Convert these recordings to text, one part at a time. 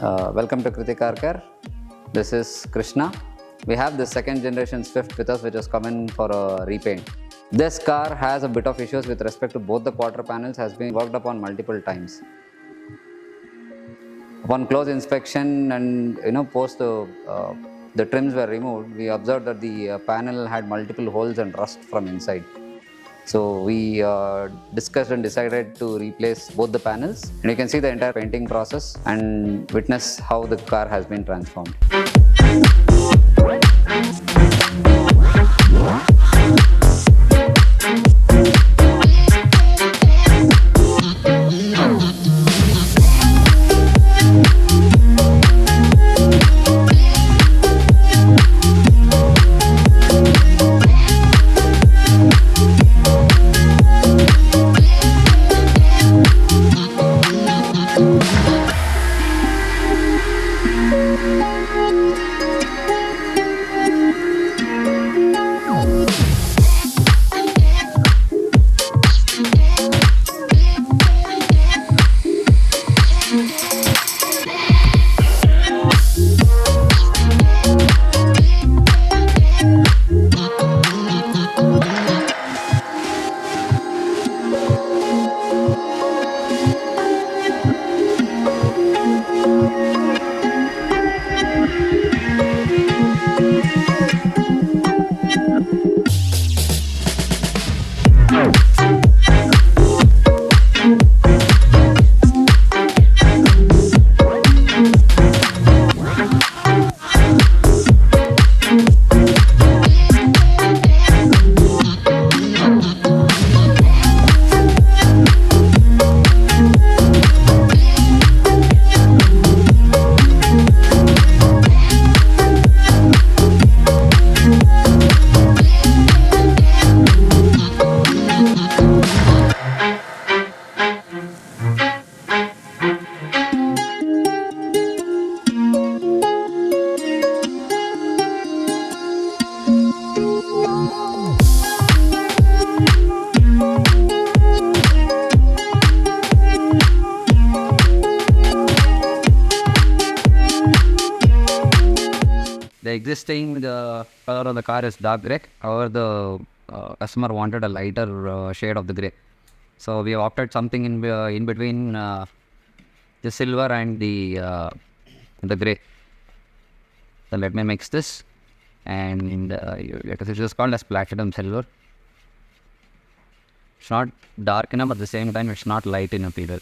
Welcome to Krithi Car Care. This is Krishna. We have the second generation Swift with us, which has come in for a repaint. This car has a bit of issues with respect to both the quarter panels, has been worked upon multiple times. Upon close inspection and post the trims were removed, we observed that the panel had multiple holes and rust from inside. So we discussed and decided to replace both the panels, and you can see the entire painting process and witness how the car has been transformed. The existing color of the car is dark grey. However, the customer wanted a lighter shade of the grey, so we have opted something in between the silver and the grey. So let me mix this, and it is called as platinum silver. It's not dark enough, but at the same time it's not light enough either.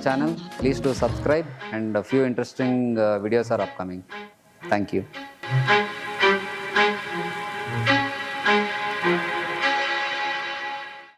channel, please do subscribe, and a few interesting videos are upcoming. Thank you.